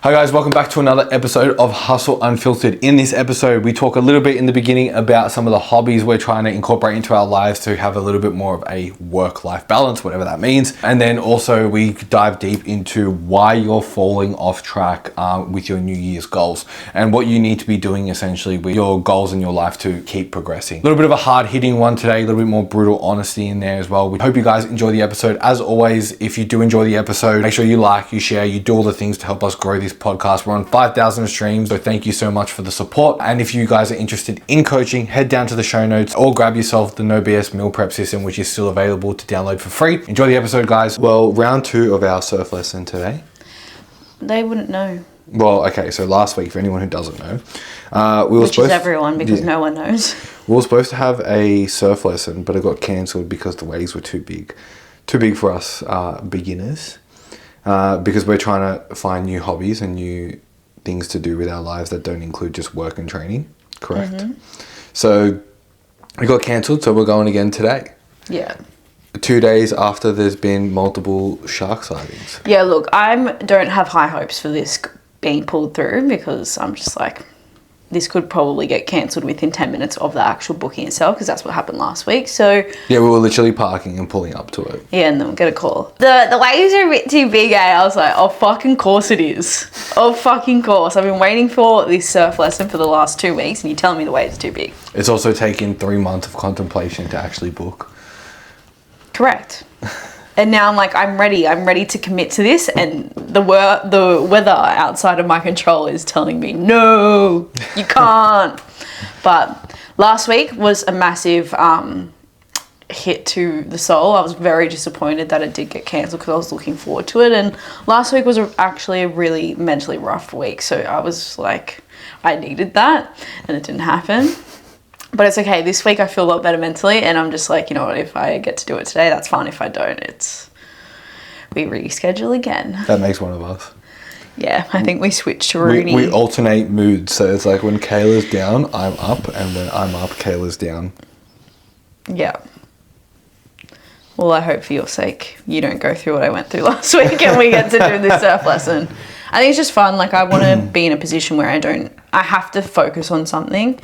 Hi guys, welcome back to another episode of Hustle Unfiltered. In this episode, we talk a little bit in the beginning about some of the hobbies we're trying to incorporate into our lives to have a little bit more of a work-life balance, whatever that means. And then also we dive deep into why you're falling off track with your New Year's goals and what you need to be doing essentially with your goals in your life to keep progressing. A little bit of a hard-hitting one today, a little bit more brutal honesty in there as well. We hope you guys enjoy the episode. As always, if you do enjoy the episode, make sure you like, you share, you do all the things to help us grow this podcast. We're on 5,000 streams, so thank you so much for the support. And if you guys are interested in coaching, head down to the show notes or grab yourself the No BS meal prep system, which is still available to download for free. Enjoy the episode, guys. Well, round 2 of our surf lesson today. They wouldn't know. Well, okay, so last week, for anyone who doesn't know, Which is everyone, because no one knows. We were supposed to have a surf lesson, but it got cancelled because the waves were too big. Too big for us beginners. Because we're trying to find new hobbies and new things to do with our lives that don't include just work and training. Correct. Mm-hmm. So it got cancelled, so we're going again today. Yeah. 2 days after there's been multiple shark sightings. Yeah, look, I don't have high hopes for this being pulled through because I'm just like, this could probably get cancelled within 10 minutes of the actual booking itself because that's what happened last week. So yeah, we were literally parking and pulling up to it. Yeah, and then we'll get a call. The waves are a bit too big, eh? I was like, oh, fucking course it is. Oh, fucking course. I've been waiting for this surf lesson for the last 2 weeks and you're telling me the waves are too big. It's also taken 3 months of contemplation to actually book. Correct. And now I'm like, I'm ready to commit to this, and the weather outside of my control is telling me, no, you can't. But last week was a massive hit to the soul. I was very disappointed that it did get cancelled because I was looking forward to it, and last week was actually a really mentally rough week, so I was like, I needed that, and it didn't happen. But it's okay. This week I feel a lot better mentally, and I'm just like, you know what, if I get to do it today, that's fine. If I don't, we reschedule again. That makes one of us. Yeah, I think we switch to Rooney. We alternate moods, so it's like when Kayla's down, I'm up, and when I'm up, Kayla's down. Yeah. Well, I hope for your sake you don't go through what I went through last week and we get to do this surf lesson. I think it's just fun. Like, I want to be in a position where I have to focus on something.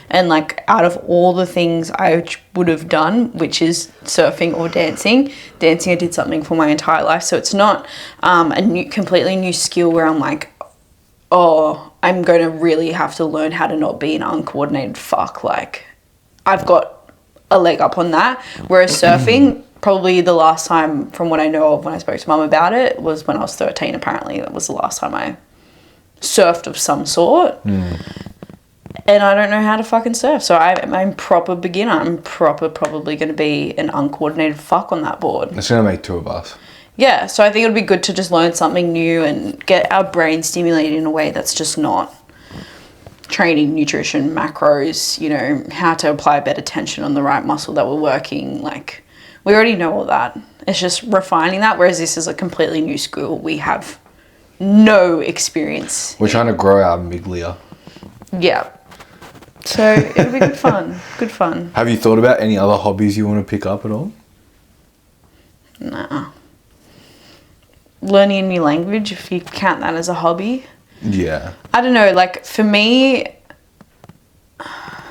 And like, out of all the things I would have done, which is surfing or dancing I did something for my entire life. So it's not a completely new skill where I'm like, oh, I'm going to really have to learn how to not be an uncoordinated fuck. Like, I've got a leg up on that. Whereas surfing, probably the last time from what I know of when I spoke to mum about it was when I was 13, apparently. That was the last time I surfed of some sort. And I don't know how to fucking surf. So I'm a proper beginner. I'm probably going to be an uncoordinated fuck on that board. It's going to make 2 of us. Yeah, so I think it would be good to just learn something new and get our brain stimulated in a way that's just not training, nutrition, macros, you know, how to apply better tension on the right muscle that we're working. Like, we already know all that. It's just refining that, whereas this is a completely new skill. We have no experience. We're trying to grow our amygdala. Yeah. So it'll be good fun. Good fun. Have you thought about any other hobbies you want to pick up at all? Nah. Learning a new language, if you count that as a hobby. Yeah. I don't know, like, for me, I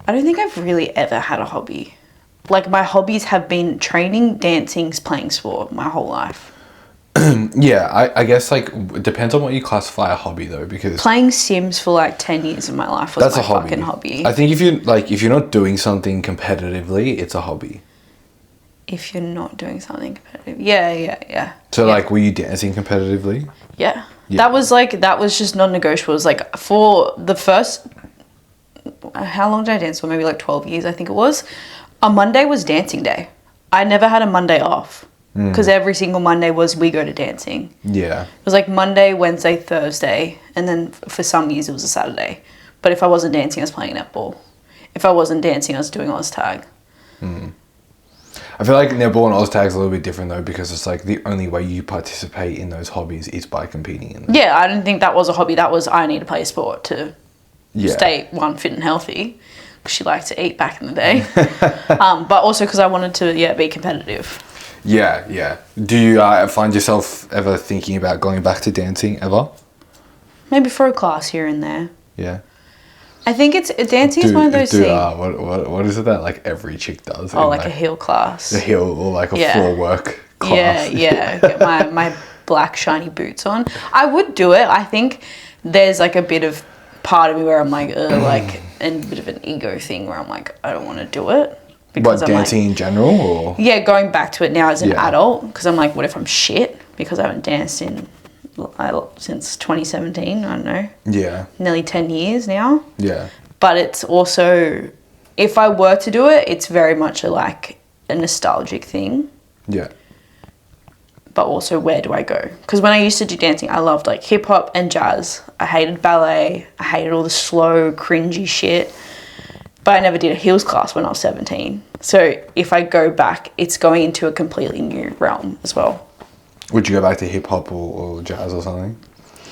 don't think I've really ever had a hobby. Like, my hobbies have been training, dancing, playing sport my whole life. Yeah, I guess, like, it depends on what you classify a hobby, though, because playing Sims for like 10 years of my life was my fucking hobby. I think if you're not doing something competitively, it's a hobby. If you're not doing something competitive. Yeah. So, like, were you dancing competitively? Yeah. That was just non-negotiable. It was like, for the first, how long did I dance for? Maybe like 12 years, I think it was. A Monday was dancing day. I never had a Monday off. Because every single Monday was we go to dancing. Yeah. It was like Monday, Wednesday, Thursday, and then for some years it was a Saturday. But if I wasn't dancing, I was playing netball. If I wasn't dancing, I was doing Oz tag. I feel like netball and Oz tag is a little bit different though, because it's like the only way you participate in those hobbies is by competing in them. Yeah, I didn't think that was a hobby. That was, I need to play a sport to stay, one, fit and healthy. She liked to eat back in the day. But also because I wanted to, be competitive. Yeah. Do you find yourself ever thinking about going back to dancing ever? Maybe for a class here and there. Yeah. I think dancing is one of those things. What is it that like every chick does? Oh, like a heel class. A heel or like a floor work class. Yeah. Get my black shiny boots on. I would do it. I think there's like a bit of part of me where I'm like, and a bit of an ego thing where I'm like, I don't want to do it. But dancing in general, or? Yeah, going back to it now as an adult, because I'm like, what if I'm shit? Because I haven't danced since 2017, I don't know. Yeah. Nearly 10 years now. Yeah. But it's also, if I were to do it, it's very much a nostalgic thing. Yeah. But also, where do I go? Because when I used to do dancing, I loved like hip hop and jazz. I hated ballet. I hated all the slow, cringy shit. But I never did a heels class when I was 17. So if I go back, it's going into a completely new realm as well. Would you go back to hip hop or jazz or something?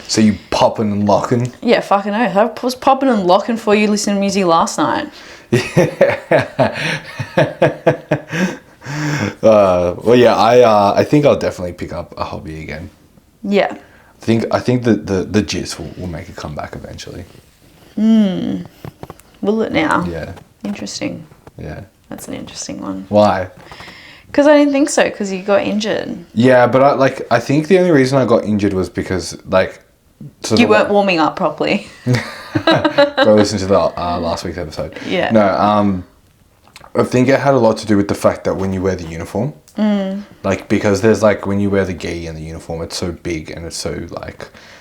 So you popping and locking? Yeah, fucking oath. I was popping and locking for you listening to music last night. I think I'll definitely pick up a hobby again. Yeah. I think the jizz will make a comeback eventually. Will it now? Yeah. Interesting. Yeah. That's an interesting one. Why? Because I didn't think so, because you got injured. Yeah, but I think the only reason I got injured was because you weren't warming up properly. Go listen to the last week's episode. Yeah. No, I think it had a lot to do with the fact that when you wear the uniform, because there's when you wear the gi and the uniform, it's so big and it's so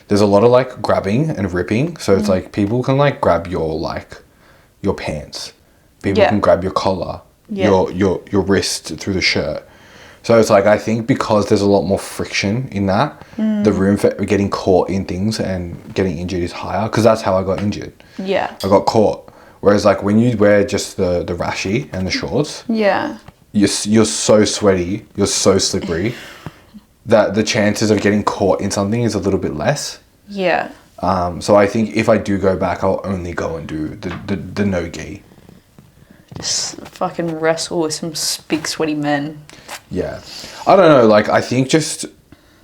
there's a lot of grabbing and ripping. So it's people can grab your pants, people can grab your collar, your wrist through the shirt. So it's I think because there's a lot more friction in that, the room for getting caught in things and getting injured is higher. Because that's how I got injured. Yeah. I got caught. Whereas when you wear just the rashi and the shorts, you're so sweaty, you're so slippery, that the chances of getting caught in something is a little bit less. Yeah. So I think if I do go back, I'll only go and do the no gi. Just fucking wrestle with some big sweaty men. Yeah. I don't know, I think just,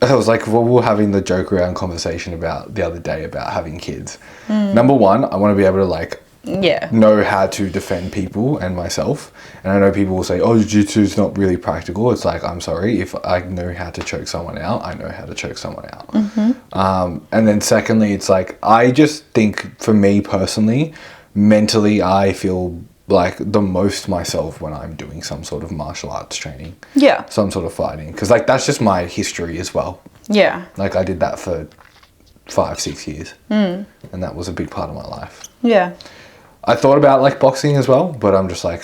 I was we were having the joke around conversation about the other day about having kids. Number one, I want to be able to know how to defend people and myself. And I know people will say, oh, jiu-jitsu is not really practical. It's I'm sorry, if I know how to choke someone out, I know how to choke someone out. And then secondly, it's I just think for me personally, mentally, I feel the most myself when I'm doing some sort of martial arts training. Yeah. Some sort of fighting. Because that's just my history as well. Yeah. I did that for 5-6 years. And that was a big part of my life. Yeah. I thought about boxing as well, but I'm just I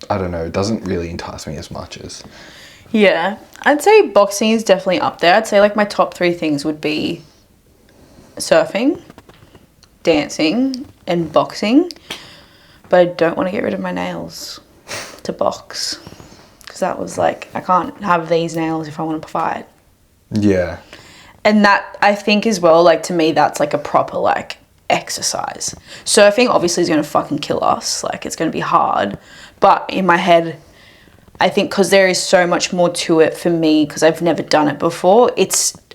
don't know, it doesn't really entice me as much as. Yeah. I'd say boxing is definitely up there. I'd say my top 3 things would be surfing, dancing, and boxing. But I don't want to get rid of my nails to box. Because that was I can't have these nails if I want to fight. Yeah. And that, I think as well, to me, that's a proper exercise. Surfing obviously is going to fucking kill us. It's going to be hard. But in my head, I think because there is so much more to it for me, because I've never done it before,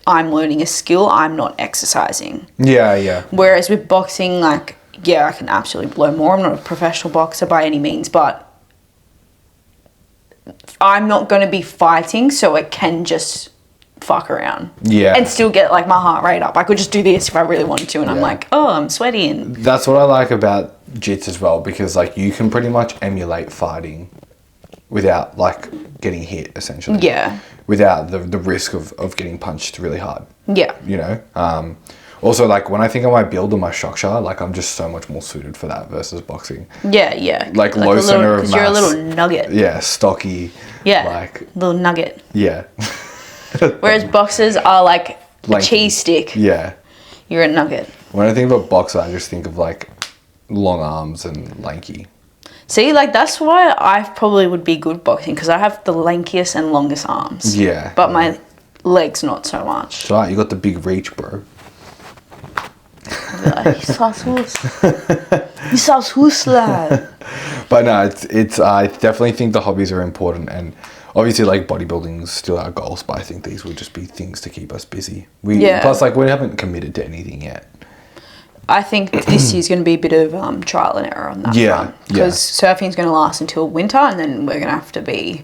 I'm learning a skill, I'm not exercising. Yeah, yeah. Whereas with boxing, I can absolutely blow more. I'm not a professional boxer by any means, but I'm not going to be fighting, so I can just fuck around. Yeah. And still get my heart rate up. I could just do this if I really wanted to, and I'm I'm sweaty. And that's what I like about jits as well, because you can pretty much emulate fighting without getting hit, essentially. Yeah. Without the risk of getting punched really hard. Yeah. You know? Also, when I think of my build and my structure, I'm just so much more suited for that versus boxing. Yeah, yeah. Low center of mass. Because you're a little nugget. Yeah, stocky. Yeah, little nugget. Yeah. Whereas boxers are a cheese stick. Yeah. You're a nugget. When I think about boxer, I just think of long arms and lanky. See, that's why I probably would be good boxing, because I have the lankiest and longest arms. Yeah. But my legs not so much. It's alright, you got the big reach, bro. lad. But no, it's I definitely think the hobbies are important, and obviously like bodybuilding is still our goals, but I think these will just be things to keep us busy. Yeah. Plus, like, we haven't committed to anything yet. I think this year's going to be a bit of trial and error on that front. Because surfing's going to last until winter, and then we're going to have to be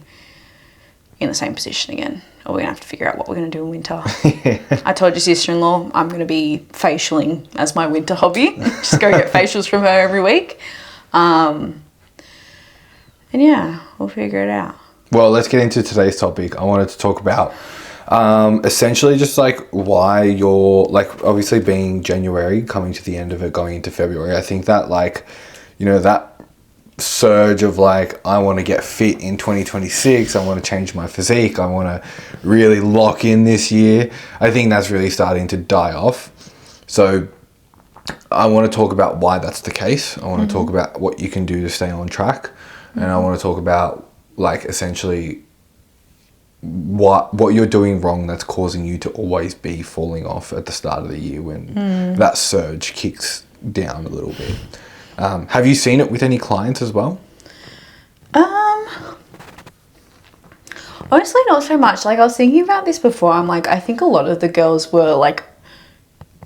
in the same position again. Or we're going to have to figure out what we're going to do in winter. I told your sister-in-law I'm going to be facialing as my winter hobby. Just go get facials from her every week. And yeah, we'll figure it out. Well, let's get into today's topic. I wanted to talk about essentially just like why you're, like, obviously being January, coming to the end of it, going into February. I think that, like, you know, that surge of like, I want to get fit in 2026, I want to change my physique, I want to really lock in this year, I think that's really starting to die off. So I want to talk about why that's the case. I want to talk about what you can do to stay on track, and I want to talk about, like, essentially what you're doing wrong that's causing you to always be falling off at the start of the year when that surge kicks down a little bit. Have you seen it with any clients as well? Honestly, not so much. Like, I was thinking about this before. I'm like, I think a lot of the girls were like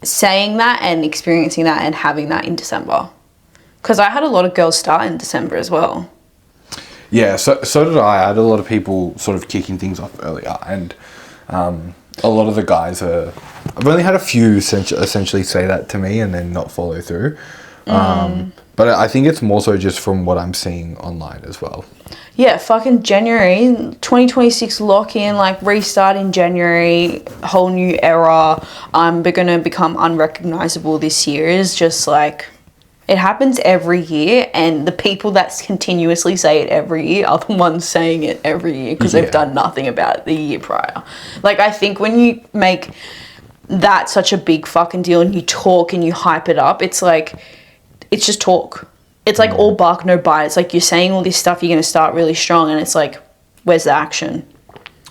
saying that and experiencing that and having that in December. Because I had a lot of girls start in December as well. Yeah, so did I. I had a lot of people sort of kicking things off earlier, and a lot of the guys I've only had a few essentially say that to me and then not follow through. But I think it's more so just from what I'm seeing online as well. Yeah, fucking January 2026 lock in, like, restart in January, whole new era. We're gonna become unrecognizable this year. Is just like, it happens every year, and the people that continuously say it every year are the ones saying it every year because they've done nothing about it the year prior. Like, I think when you make that such a big fucking deal and you talk and you hype it up, it's like, it's just talk. It's like all bark, no bite. It's like you're saying all this stuff, you're going to start really strong, and it's like, where's the action?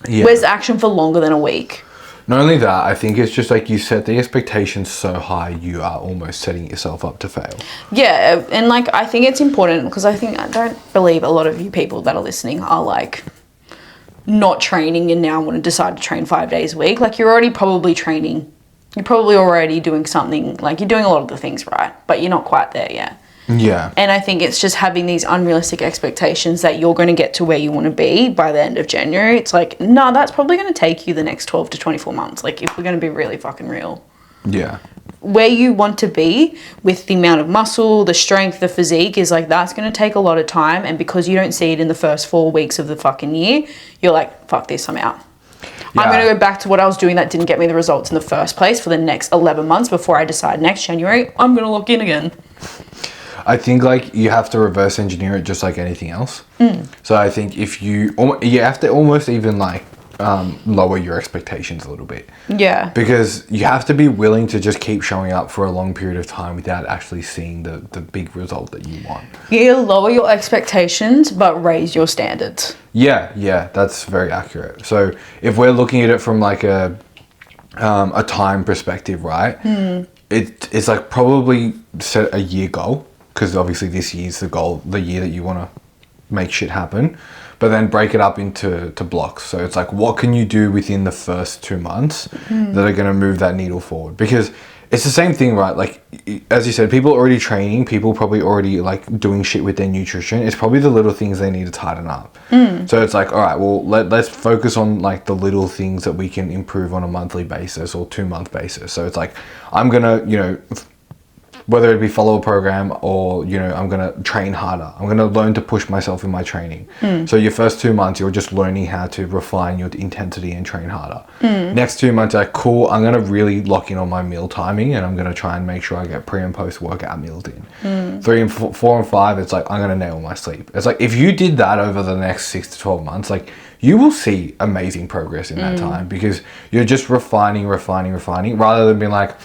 Yeah. Where's the action for longer than a week? Not only that, I think it's just like you set the expectations so high, you are almost setting yourself up to fail. Yeah, and like, I think it's important because I don't believe a lot of you people that are listening are like not training and now want to decide to train 5 days a week. Like, you're already probably training. You're probably already doing something, like, you're doing a lot of the things right, but you're not quite there yet. Yeah. And I think it's just having these unrealistic expectations that you're going to get to where you want to be by the end of January. It's like, no, that's probably going to take you the next 12 to 24 months. Like, if we're going to be really fucking real. Yeah. Where you want to be with the amount of muscle, the strength, the physique is like, that's going to take a lot of time. And because you don't see it in the first 4 weeks of the fucking year, you're like, fuck this, I'm out. Yeah. I'm going to go back to what I was doing that didn't get me the results in the first place for the next 11 months before I decide next January, I'm going to lock in again. I think, like, you have to reverse engineer it just like anything else. So I think if you have to almost even like lower your expectations a little bit. Yeah. Because you have to be willing to just keep showing up for a long period of time without actually seeing the big result that you want. You lower your expectations, but raise your standards. Yeah, that's very accurate. So if we're looking at it from like a time perspective, right? It's like probably set a year goal, because obviously this year's the goal, the year that you want to make shit happen, but then break it up into blocks. So it's like, what can you do within the first 2 months that are going to move that needle forward? Because it's the same thing, right? Like, as you said, people already training, people probably already like doing shit with their nutrition. It's probably the little things they need to tighten up. So it's like, all right, well, let's focus on like the little things that we can improve on a monthly basis or 2 month basis. So it's like, I'm going to, you know, whether it be follow a program or, you know, I'm going to train harder. I'm going to learn to push myself in my training. So your first 2 months, you're just learning how to refine your intensity and train harder. Next 2 months, like, cool, I'm going to really lock in on my meal timing, and I'm going to try and make sure I get pre and post workout meals in. 3 and 4 and 5, it's like, I'm going to nail my sleep. It's like, if you did that over the next 6 to 12 months, like, you will see amazing progress in that time, because you're just refining, rather than being like,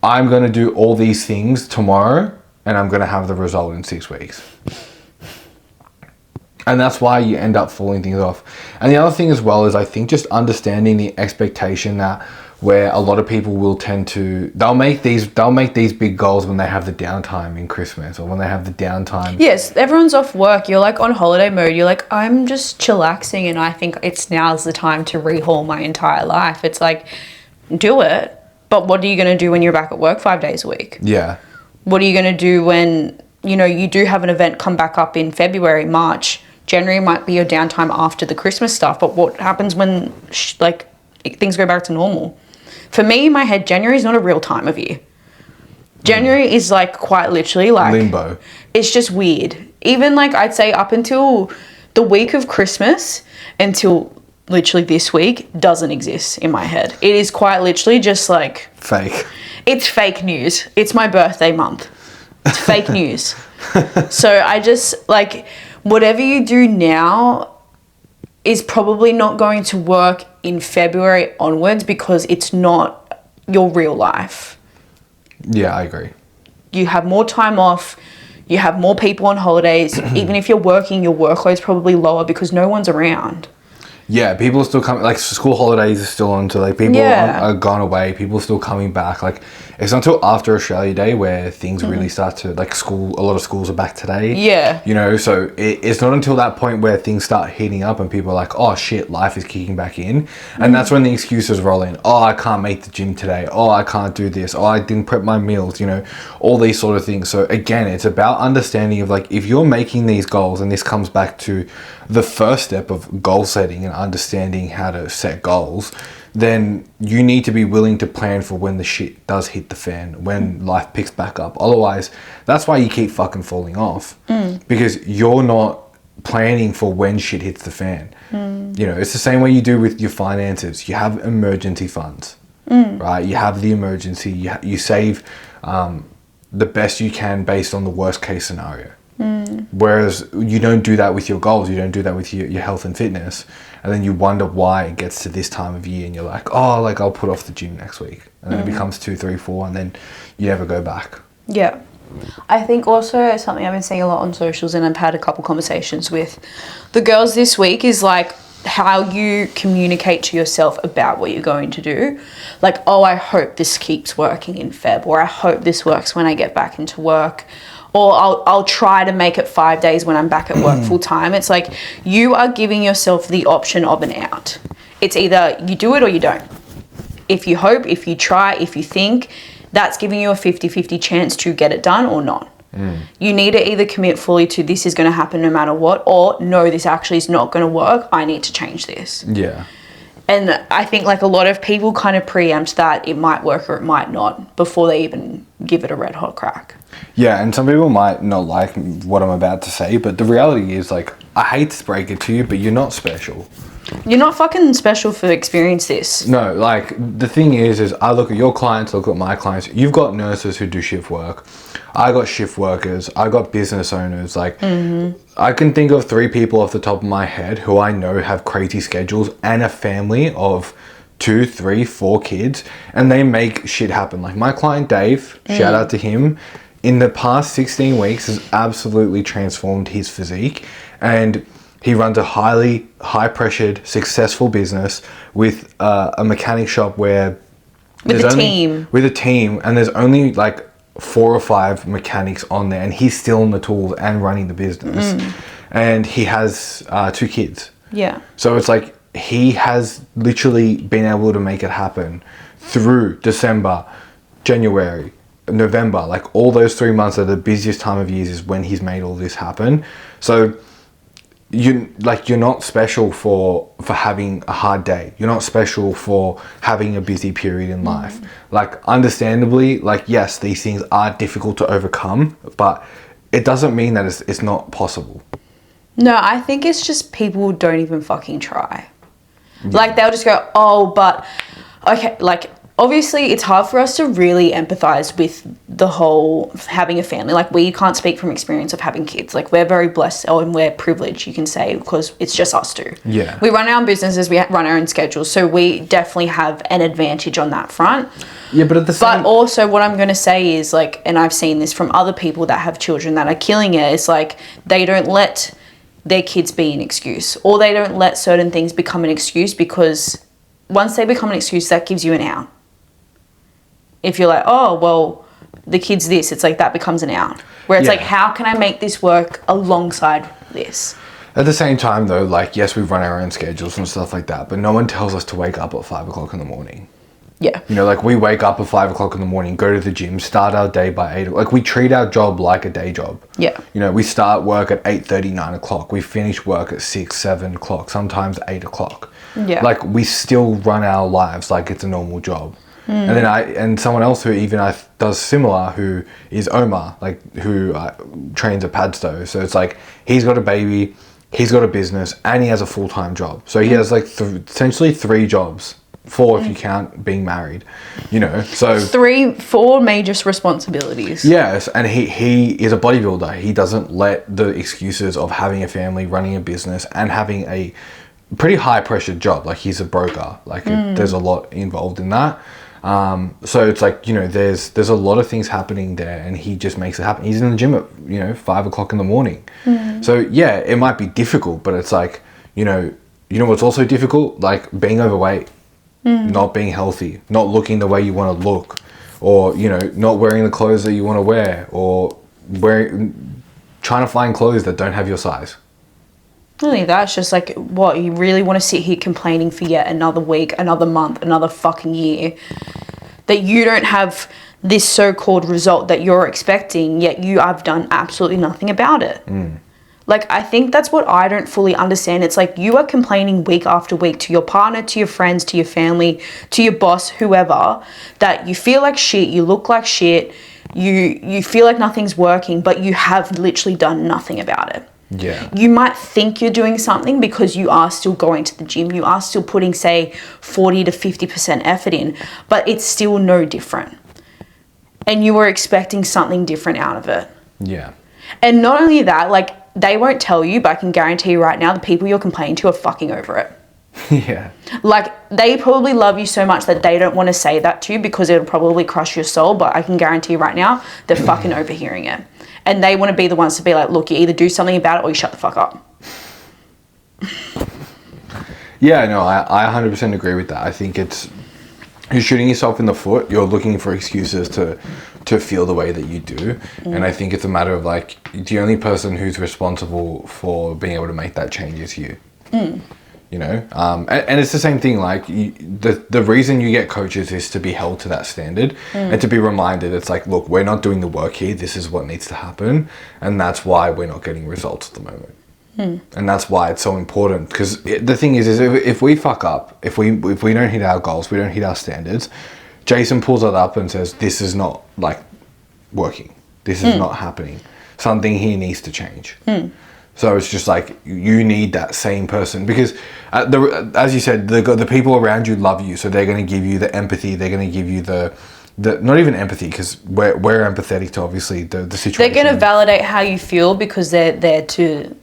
I'm going to do all these things tomorrow and I'm going to have the result in 6 weeks. And that's why you end up falling things off. And the other thing as well is, I think, just understanding the expectation that where a lot of people will tend to, they'll make these big goals when they have the downtime in Christmas or when they have the downtime. Yes, everyone's off work. You're like on holiday mode. You're like, I'm just chillaxing and I think now's the time to rehaul my entire life. It's like, do it. But what are you going to do when you're back at work 5 days a week? Yeah. What are you going to do when, you do have an event come back up in February, March? January might be your downtime after the Christmas stuff. But what happens when, things go back to normal? For me, in my head, January is not a real time of year. January is quite literally limbo. It's just weird. Even I'd say up until the week of Christmas, until literally this week, doesn't exist in my head. It is quite literally just fake. It's fake news. It's my birthday month. It's fake news. So I just whatever you do now is probably not going to work in February onwards because it's not your real life. Yeah, I agree. You have more time off. You have more people on holidays. Even if you're working, your workload's probably lower because no one's around. Yeah, people are still coming, school holidays are still on to, people are gone away, people are still coming back, it's not until after Australia Day where things really start to, a lot of schools are back today. Yeah. So it's not until that point where things start heating up and people are like, oh shit, life is kicking back in. And that's when the excuses roll in. Oh, I can't make the gym today. Oh, I can't do this. Oh, I didn't prep my meals, all these sort of things. So again, it's about understanding of if you're making these goals, and this comes back to the first step of goal setting and understanding how to set goals, then you need to be willing to plan for when the shit does hit the fan, when life picks back up. Otherwise, that's why you keep fucking falling off, because you're not planning for when shit hits the fan. It's the same way you do with your finances. You have emergency funds, right? You have the emergency, you save the best you can based on the worst case scenario. Whereas you don't do that with your goals, you don't do that with your health and fitness, and then you wonder why it gets to this time of year and you're like, oh, I'll put off the gym next week, and then it becomes 2, 3, 4, and then you never go back. Yeah. I think also something I've been seeing a lot on socials, and I've had a couple conversations with the girls this week, is how you communicate to yourself about what you're going to do. Oh, I hope this keeps working in Feb, or I hope this works when I get back into work. Or I'll try to make it 5 days when I'm back at work full time. It's you are giving yourself the option of an out. It's either you do it or you don't. If you hope, if you try, if you think, that's giving you a 50-50 chance to get it done or not. You need to either commit fully to this is going to happen no matter what, or no, this actually is not going to work. I need to change this. Yeah. And I think a lot of people kind of preempt that it might work or it might not before they even give it a red hot crack. Yeah, and some people might not like what I'm about to say, but the reality is, I hate to break it to you, but you're not special. You're not fucking special for experience this. No, the thing is I look at your clients, look at my clients. You've got nurses who do shift work. I got shift workers. I got business owners. I can think of 3 people off the top of my head who I know have crazy schedules and a family of 2, 3, 4 kids, and they make shit happen. My client Dave, shout out to him, in the past 16 weeks has absolutely transformed his physique, and he runs a high pressured, successful business with a mechanic shop where with a team, and there's only 4 or 5 mechanics on there, and he's still on the tools and running the business, and he has 2 kids. Yeah. So it's he has literally been able to make it happen through December, January, November. All those 3 months are the busiest time of years is when he's made all this happen. So you're not special for having a hard day. You're not special for having a busy period in life. Understandably, yes, these things are difficult to overcome, but it doesn't mean that it's not possible. No, I think it's just people don't even fucking try. They'll just go, oh, but okay, obviously it's hard for us to really empathize with the whole having a family. We can't speak from experience of having kids. We're very blessed and we're privileged, you can say, because it's just us two. Yeah. We run our own businesses, we run our own schedules, so we definitely have an advantage on that front. Yeah, but at the same... But also what I'm going to say is, and I've seen this from other people that have children that are killing it, is they don't let their kids be an excuse, or they don't let certain things become an excuse, because once they become an excuse, that gives you an out. If you're like, oh, well, the kid's this, it's like that becomes an out. Where it's like, how can I make this work alongside this? At the same time, though, like, yes, we run our own schedules and stuff like that, but no one tells us to wake up at 5 o'clock in the morning. Yeah. You know, like, we wake up at 5 o'clock in the morning, go to the gym, start our day by 8. Like, we treat our job like a day job. Yeah. You know, we start work at 8:30, 9 o'clock. We finish work at 6, 7 o'clock, sometimes 8 o'clock. Yeah. Like, we still run our lives like it's a normal job. And then and someone else who even does similar, who is Omar, like, who trains at Padstow. So it's like, he's got a baby, he's got a business, and he has a full-time job. So he has like essentially 3 jobs, 4 if you count being married, you know. So 4 major responsibilities. Yes, and he is a bodybuilder. He doesn't let the excuses of having a family, running a business, and having a pretty high-pressured job. Like, he's a broker. Like, there's a lot involved in that. So it's like, you know, there's a lot of things happening there, and he just makes it happen. He's in the gym at, you know, 5 o'clock in the morning. So yeah, it might be difficult, but it's like, you know what's also difficult? Like, being overweight, not being healthy, not looking the way you want to look, or, you know, not wearing the clothes that you want to wear, or trying to find clothes that don't have your size. Not only that, it's just like, what, you really want to sit here complaining for yet another week, another month, another fucking year, that you don't have this so-called result that you're expecting, yet you have done absolutely nothing about it. Like, I think that's what I don't fully understand. It's like, you are complaining week after week to your partner, to your friends, to your family, to your boss, whoever, that you feel like shit, you look like shit, you feel like nothing's working, but you have literally done nothing about it. Yeah. You might think you're doing something because you are still going to the gym. You are still putting, say, 40 to 50% effort in, but it's still no different. And you were expecting something different out of it. Yeah. And not only that, like, they won't tell you, but I can guarantee you right now, the people you're complaining to are fucking over it. Yeah. Like, they probably love you so much that they don't want to say that to you because it'll probably crush your soul, but I can guarantee you right now, they're fucking overhearing it. And they want to be the ones to be like, look, you either do something about it or you shut the fuck up. Yeah, no, I 100% agree with that. I think you're shooting yourself in the foot. You're looking for excuses to feel the way that you do. And I think it's a matter of, like, the only person who's responsible for being able to make that change is you. You know? And it's the same thing, like, the reason you get coaches is to be held to that standard and to be reminded, it's like, look, we're not doing the work here. This is what needs to happen. And that's why we're not getting results at the moment. And that's why it's so important, because the thing is if we fuck up, if we don't hit our goals, we don't hit our standards, Jason pulls it up and says, this is not, like, working. This is not happening. Something here needs to change. So it's just like, you need that same person, because as you said, the people around you love you, so they're going to give you the empathy. They're going to give you the not even empathy, because we're empathetic to, obviously, the situation. They're going to validate how you feel because they're there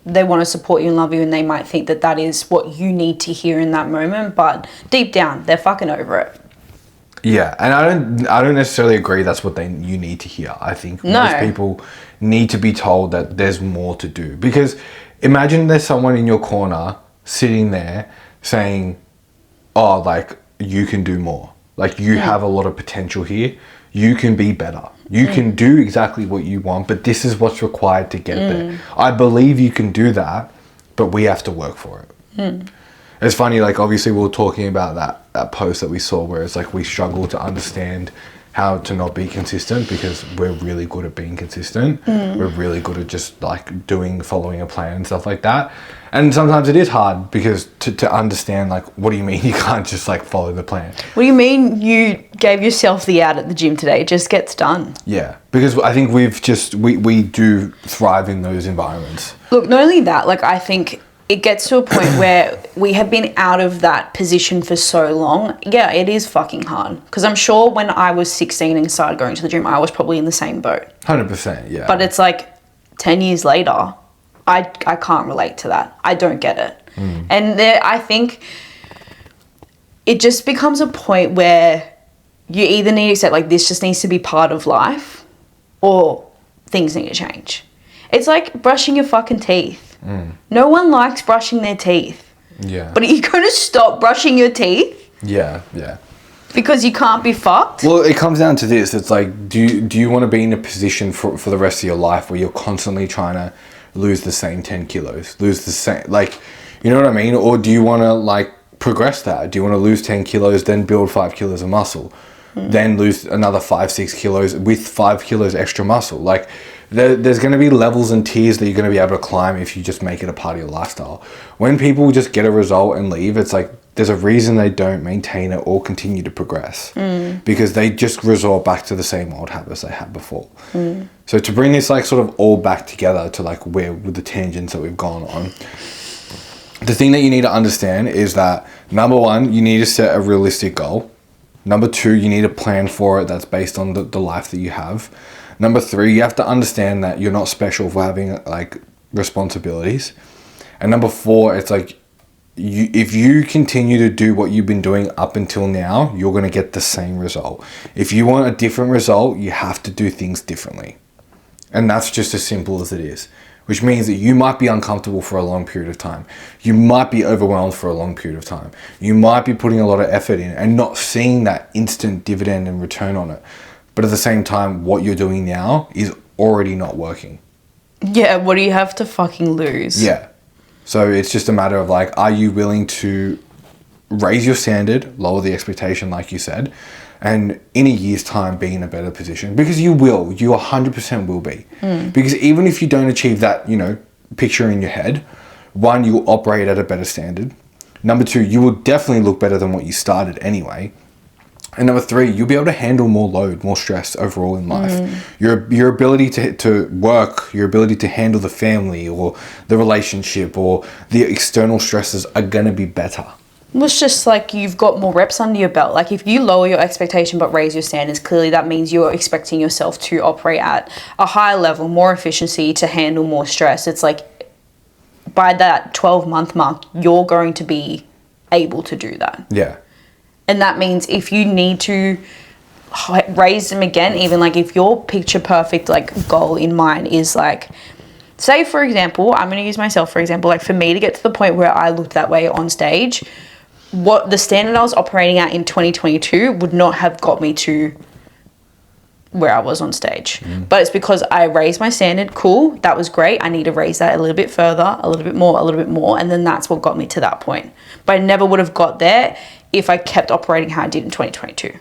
they want to support you and love you, and they might think that is what you need to hear in that moment, but deep down, they're fucking over it. Yeah, and I don't necessarily agree that's what you need to hear. I think most people need to be told that there's more to do. Because imagine there's someone in your corner sitting there saying, oh, like, you can do more. Like, you have a lot of potential here. You can be better. You can do exactly what you want, but this is what's required to get there. I believe you can do that, but we have to work for it. It's funny, like, obviously we were talking about that post that we saw where it's like, we struggle to understand how to not be consistent because we're really good at being consistent. We're really good at just, like, following a plan and stuff like that. And sometimes it is hard because to understand, like, what do you mean you can't just, like, follow the plan? What do you mean you gave yourself the out at the gym today? It just gets done. Yeah, because I think we do thrive in those environments. Look, not only that, like, I think it gets to a point where we have been out of that position for so long. Yeah, it is fucking hard. Because I'm sure when I was 16 and started going to the gym, I was probably in the same boat. 100%, yeah. But it's like 10 years later, I can't relate to that. I don't get it. And I think it just becomes a point where you either need to accept, like, this just needs to be part of life, or things need to change. It's like brushing your fucking teeth. No one likes brushing their teeth. Yeah. But are you going to stop brushing your teeth? Yeah, yeah. Because you can't be fucked. Well, it comes down to this. It's like, do you want to be in a position for the rest of your life where you're constantly trying to lose the same 10 kilos, lose the same, like, you know what I mean? Or do you want to like progress that? Do you want to lose 10 kilos, then build 5 kilos of muscle, then lose another 5-6 kilos with 5 kilos extra muscle? Like, there's going to be levels and tiers that you're going to be able to climb if you just make it a part of your lifestyle. When people just get a result and leave, it's like, there's a reason they don't maintain it or continue to progress, because they just resort back to the same old habits they had before. So to bring this like sort of all back together to like where with the tangents that we've gone on, the thing that you need to understand is that, number one, you need to set a realistic goal. Number two, you need a plan for it that's based on the life that you have. Number three, you have to understand that you're not special for having like responsibilities. And number four, it's like, if you continue to do what you've been doing up until now, you're going to get the same result. If you want a different result, you have to do things differently. And that's just as simple as it is, which means that you might be uncomfortable for a long period of time. You might be overwhelmed for a long period of time. You might be putting a lot of effort in and not seeing that instant dividend and return on it. But at the same time, what you're doing now is already not working. Yeah, what do you have to fucking lose? Yeah. So it's just a matter of like, are you willing to raise your standard, lower the expectation, like you said, and in a year's time be in a better position? Because you 100% will be. Because even if you don't achieve that, you know, picture in your head, one, you'll operate at a better standard. Number two, you will definitely look better than what you started anyway. And number three, you'll be able to handle more load, more stress overall in life. Your ability to work, your ability to handle the family or the relationship or the external stresses are going to be better. Well, it's just like you've got more reps under your belt. Like if you lower your expectation but raise your standards, clearly that means you're expecting yourself to operate at a higher level, more efficiency, to handle more stress. It's like by that 12-month mark, you're going to be able to do that. Yeah. And that means if you need to raise them again, even like if your picture perfect like goal in mind is like, say for example, I'm going to use myself for example, like for me to get to the point where I looked that way on stage, what the standard I was operating at in 2022 would not have got me to where I was on stage. But it's because I raised my standard. Cool, that was great. I need to raise that a little bit further, a little bit more, and then that's what got me to that point. But I never would have got there if I kept operating how I did in 2022.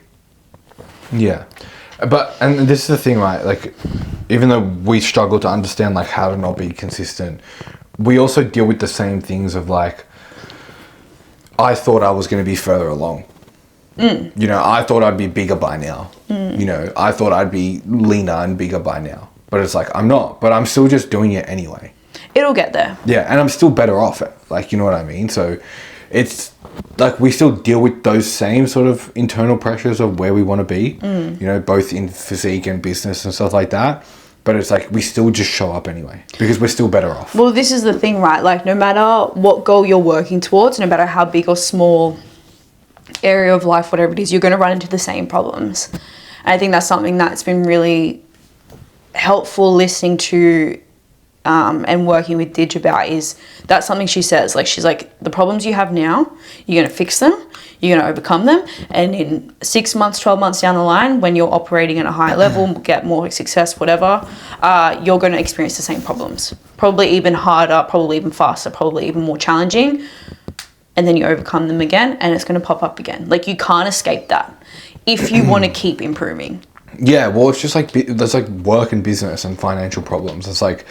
Yeah. And this is the thing, right? Like, even though we struggle to understand like how to not be consistent, we also deal with the same things of like, I thought I was going to be further along. You know, I thought I'd be bigger by now. You know, I thought I'd be leaner and bigger by now. But it's like, I'm not. But I'm still just doing it anyway. It'll get there. Yeah, and I'm still better off it. Like, you know what I mean? So it's like we still deal with those same sort of internal pressures of where we want to be. You know, both in physique and business and stuff like that. But it's like we still just show up anyway because we're still better off. Well, this is the thing, right? Like no matter what goal you're working towards, no matter how big or small area of life, whatever it is, you're going to run into the same problems. And I think that's something that's been really helpful listening to and working with Didge about is that's something she says. Like she's like, the problems you have now, you're going to fix them, you're going to overcome them, and in 6 months, 12 months down the line, when you're operating at a higher level, get more success, whatever, you're going to experience the same problems. Probably even harder, probably even faster, probably even more challenging. And then you overcome them again and it's going to pop up again. Like you can't escape that if you want to keep improving. Yeah, well, it's just like, there's like work and business and financial problems. It's like,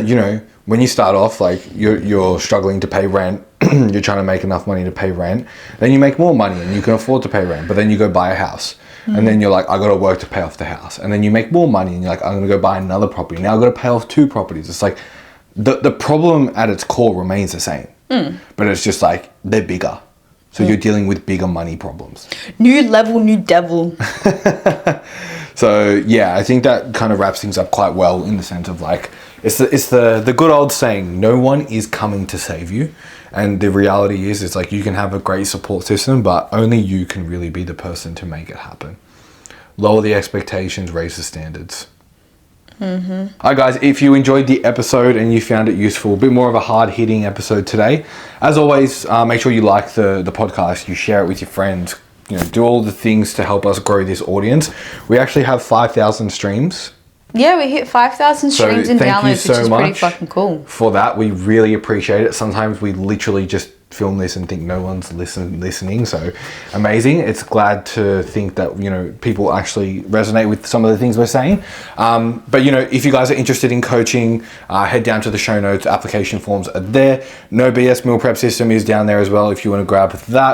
you know, when you start off, like you're struggling to pay rent, you're trying to make enough money to pay rent, then you make more money and you can afford to pay rent, but then you go buy a house. And then you're like, I got to work to pay off the house. And then you make more money and you're like, I'm going to go buy another property. Now I've got to pay off 2 properties. It's like the problem at its core remains the same. But it's just like they're bigger. So you're dealing with bigger money problems. New level, new devil. So yeah, I think that kind of wraps things up quite well in the sense of like, it's the good old saying, no one is coming to save you. And the reality is, it's like you can have a great support system, but only you can really be the person to make it happen. Lower the expectations, raise the standards. Alright guys, if you enjoyed the episode and you found it useful, a bit more of a hard-hitting episode today, as always, make sure you like the podcast, you share it with your friends, you know, do all the things to help us grow this audience. We actually have 5,000 streams. Yeah, we hit 5,000 streams and downloads, which is pretty fucking cool. For that, we really appreciate it. Sometimes we literally just film this and think no one's listening, so amazing. It's glad to think that, you know, people actually resonate with some of the things we're saying. But you know, if you guys are interested in coaching, head down to the show notes. Application forms are there. No BS meal prep system is down there as well if you want to grab that.